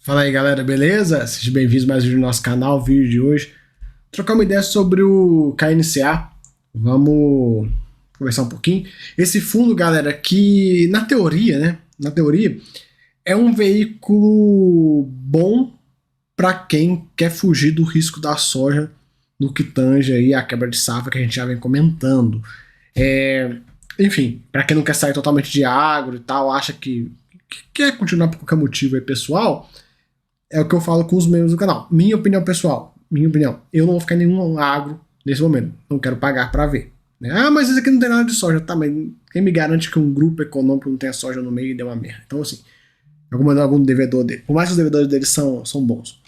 Fala aí galera, beleza? Sejam bem-vindos a mais um vídeo do nosso canal, vídeo de hoje. Trocar uma ideia sobre o KNCA. Vamos conversar um pouquinho. Esse fundo, galera, que na teoria, né? Na teoria, é um veículo bom para quem quer fugir do risco da soja no que tange aí a quebra de safra que a gente já vem comentando. Enfim, para quem não quer sair totalmente de agro e tal, acha que quer continuar por qualquer motivo aí, pessoal. É o que eu falo com os membros do canal. Minha opinião pessoal, eu não vou ficar em nenhum agro nesse momento. Não quero pagar para ver. Né? Ah, mas isso aqui não tem nada de soja. Tá, mas quem me garante que um grupo econômico não tenha soja no meio e deu uma merda? Então, assim, eu vou mandar algum devedor dele. Por mais que os devedores dele são bons.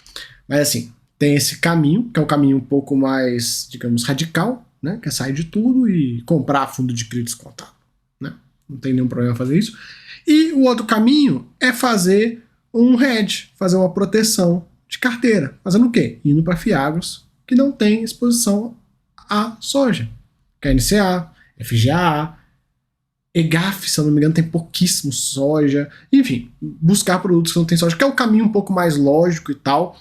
Mas, assim, tem esse caminho, que é um caminho um pouco mais, digamos, radical, né? Que é sair de tudo e comprar fundo de crédito descontado. Né? Não tem nenhum problema fazer isso. E o outro caminho é fazer um hedge, fazer uma proteção de carteira. Fazendo o quê? Indo para fiagros que não tem exposição à soja. KNCA, FGA, EGAF, se eu não me engano, tem pouquíssimo soja. Enfim, buscar produtos que não tem soja, que é o caminho um pouco mais lógico e tal,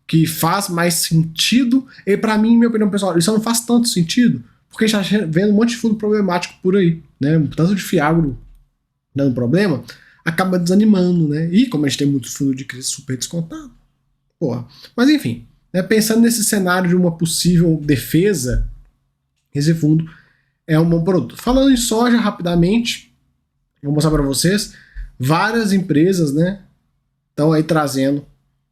que faz mais sentido. E para mim, minha opinião pessoal, isso não faz tanto sentido, porque a gente está vendo um monte de fundo problemático por aí, né? Tanto de fiagro dando problema, acaba desanimando, né? E como a gente tem muito fundo de crise super descontado, porra. Mas enfim, né, pensando nesse cenário de uma possível defesa, esse fundo é um bom produto. Falando em soja rapidamente, vou mostrar para vocês, várias empresas, né, estão aí trazendo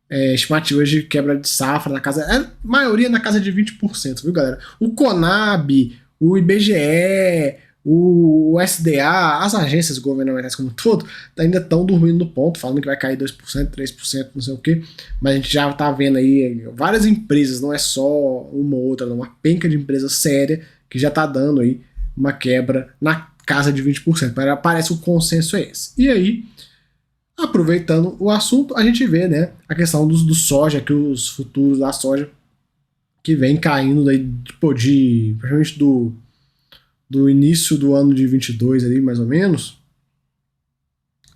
estimativas de quebra de safra na casa, maioria na casa de 20%, viu galera? O Conab, o IBGE, o SDA, as agências governamentais como um todo, ainda estão dormindo no ponto, falando que vai cair 2%, 3%, não sei o que, mas a gente já está vendo aí várias empresas, não é só uma ou outra, não, uma penca de empresa séria que já está dando aí uma quebra na casa de 20%. Parece o consenso é esse. E aí, aproveitando o assunto, a gente vê, né, a questão do soja, que os futuros da soja que vem caindo daí, tipo, praticamente do início do ano de 22 ali, mais ou menos,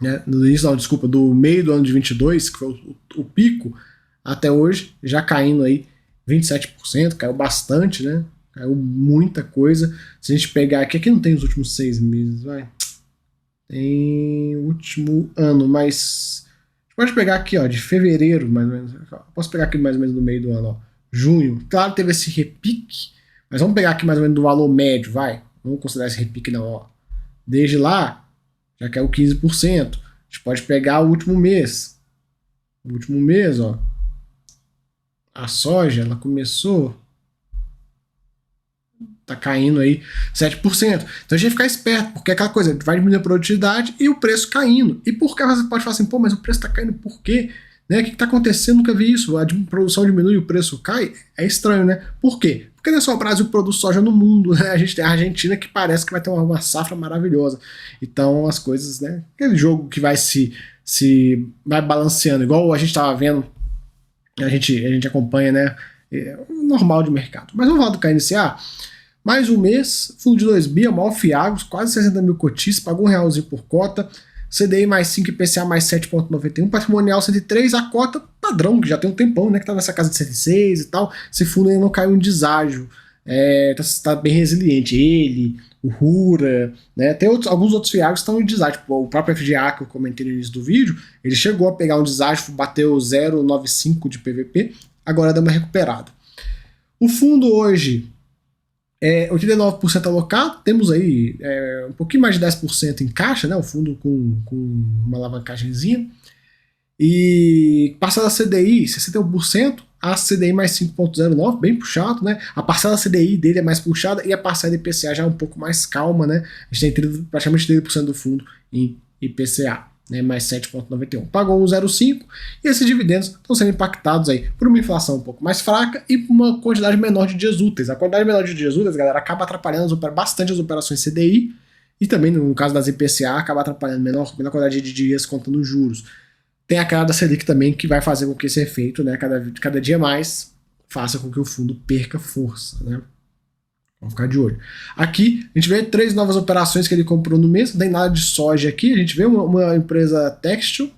né? Do meio do ano de 22, que foi o pico, até hoje, já caindo aí 27%, caiu bastante, né? Caiu muita coisa. Se a gente pegar aqui não tem os últimos 6 meses, vai. Tem o último ano, mas pode pegar aqui, ó, de fevereiro, mais ou menos. Posso pegar aqui mais ou menos no meio do ano, ó. Junho. Claro, teve esse repique, mas vamos pegar aqui mais ou menos do valor médio, vai. Vamos considerar esse repique não, ó. Desde lá, já caiu 15%. A gente pode pegar o último mês. O último mês, ó. A soja, ela começou... Tá caindo aí 7%. Então a gente tem que ficar esperto, porque é aquela coisa, vai diminuir a produtividade e o preço caindo. E por que você pode falar assim, pô, mas o preço tá caindo por quê? Né? O que tá acontecendo? Nunca vi isso. A produção diminui e o preço cai? É estranho, né? Por quê? Porque não é só o Brasil que produz soja no mundo, né? A gente tem a Argentina que parece que vai ter uma safra maravilhosa. Então as coisas, né? Aquele jogo que vai vai balanceando, igual a gente tava vendo, a gente acompanha, né? Normal de mercado. Mas vamos falar do KNCA. Mais um mês, fundo de 2 bi, maior fiagros, quase 60 mil cotistas, pagou R$1 por cota, CDI mais 5 e IPCA mais 7,91, patrimonial 103, a cota padrão, que já tem um tempão, né, que tá nessa casa de 106 e tal, esse fundo ainda não caiu em deságio, tá bem resiliente, ele, o Rura, né, tem alguns outros fiagros que estão em deságio, tipo, o próprio FGA que eu comentei no início do vídeo, ele chegou a pegar um deságio, bateu 0,95 de PVP, agora deu uma recuperada. O fundo hoje 89% alocado, temos aí um pouquinho mais de 10% em caixa, né, o fundo com uma alavancagemzinha, e parcela CDI 61%, a CDI mais 5,09, bem puxado, né, a parcela CDI dele é mais puxada e a parcela IPCA já é um pouco mais calma, né, a gente tem praticamente 30% do fundo em IPCA. Né, mais 7,91. Pagou 0,5 e esses dividendos estão sendo impactados aí por uma inflação um pouco mais fraca e por uma quantidade menor de dias úteis. A quantidade menor de dias úteis, galera, acaba atrapalhando bastante as operações CDI e também, no caso das IPCA, acaba atrapalhando menor quantidade de dias contando juros. Tem a cara da Selic também, que vai fazer com que esse efeito, né, cada dia mais, faça com que o fundo perca força, né? Vamos ficar de olho. Aqui, a gente vê 3 novas operações que ele comprou no mês. Não tem nada de soja aqui. A gente vê uma empresa têxtil,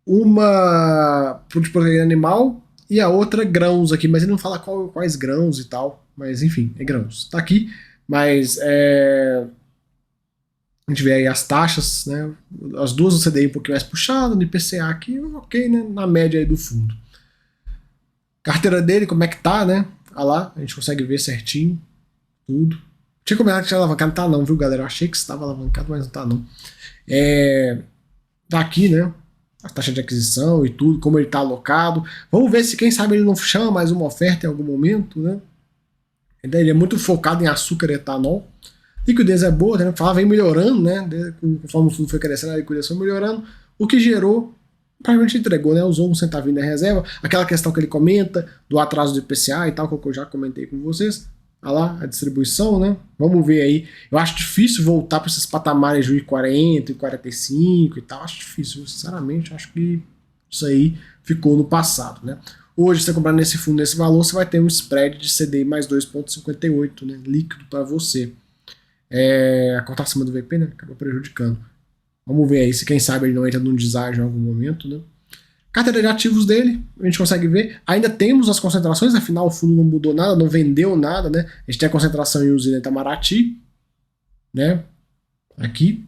uma de proteína animal e a outra grãos aqui, mas ele não fala quais grãos e tal, mas enfim, é grãos. Tá aqui, mas a gente vê aí as taxas, né? As duas no CDI um pouquinho mais puxado, no IPCA aqui, ok, né? Na média aí do fundo. Carteira dele, como é que tá, né? Ah lá, a gente consegue ver certinho, tudo. Tinha combinado que tinha alavancado, não tá não, viu, galera? Eu achei que estava alavancado, mas não tá não. Tá aqui, né? A taxa de aquisição e tudo, como ele tá alocado. Vamos ver se, quem sabe, ele não chama mais uma oferta em algum momento, né? Ele é muito focado em açúcar e etanol. Liquidez é boa, né? Fala, vem melhorando, né? Conforme o fundo foi crescendo, a liquidez foi melhorando, o que gerou, praticamente entregou, né? Usou um centavinho da reserva, aquela questão que ele comenta do atraso do IPCA e tal, que eu já comentei com vocês. Olha lá, a distribuição, né? Vamos ver aí. Eu acho difícil voltar para esses patamares de 1,40, 1,45 e tal. Acho difícil, sinceramente. Acho que isso aí ficou no passado, né? Hoje, você comprar nesse fundo, nesse valor, você vai ter um spread de CDI mais 2,58, né? Líquido para você. A cota acima do VP, né? Acaba prejudicando. Vamos ver aí se, quem sabe, ele não entra num deságio em algum momento, né? Carteira de ativos dele, a gente consegue ver. Ainda temos as concentrações, afinal o fundo não mudou nada, não vendeu nada, né? A gente tem a concentração em usina Itamaraty, né? Aqui.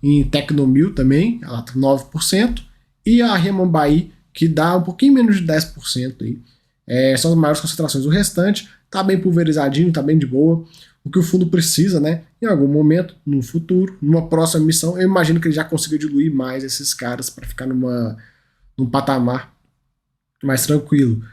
Em Tecnomil também, ela tá 9%. E a Remambaí, que dá um pouquinho menos de 10% aí. São as maiores concentrações. O restante tá bem pulverizadinho, tá bem de boa. O que o fundo precisa, né? Em algum momento, no futuro, numa próxima emissão, eu imagino que ele já conseguiu diluir mais esses caras para ficar num patamar mais tranquilo.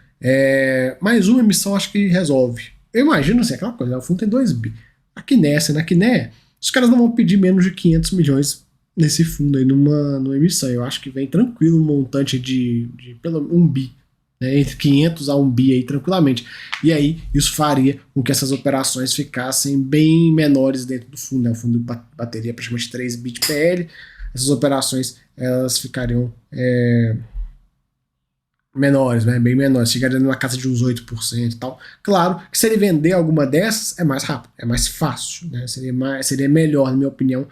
Mais uma emissão acho que resolve. Eu imagino assim, aquela coisa, né? O fundo tem 2 bi. A Kinea, né? A Kinea, os caras não vão pedir menos de 500 milhões nesse fundo aí numa emissão. Eu acho que vem tranquilo um montante de pelo 1 bi. Né? Entre 500 a 1 bi aí tranquilamente. E aí isso faria com que essas operações ficassem bem menores dentro do fundo. Né? O fundo bateria praticamente 3 bi de PL. Essas operações elas ficariam menores, né? Bem menores, chegaria numa casa de uns 8% e tal. Claro que se ele vender alguma dessas, é mais rápido, é mais fácil, né? Seria melhor, na minha opinião.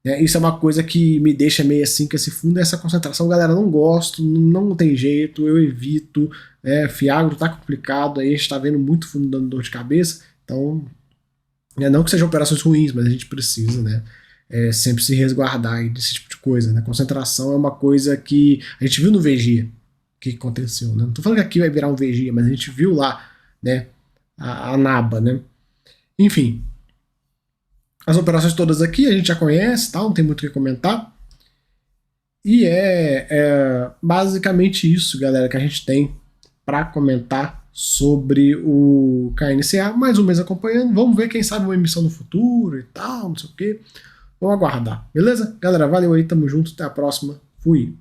Né? Isso é uma coisa que me deixa meio assim, que esse fundo, essa concentração, galera, não gosto, não tem jeito, eu evito. Fiagro tá complicado, aí a gente tá vendo muito fundo dando dor de cabeça, então, não que sejam operações ruins, mas a gente precisa, né? Sempre se resguardar aí desse tipo de coisa, né? Concentração é uma coisa que a gente viu no VGIA, que aconteceu, né? Não tô falando que aqui vai virar um VGIA, mas a gente viu lá, né, a NABA, né? Enfim, as operações todas aqui a gente já conhece, tá? Não tem muito o que comentar. E basicamente isso, galera, que a gente tem para comentar sobre o KNCA. Mais um mês acompanhando, vamos ver, quem sabe uma emissão no futuro e tal, não sei o que. Vamos aguardar, beleza? Galera, valeu aí, tamo junto, até a próxima, fui!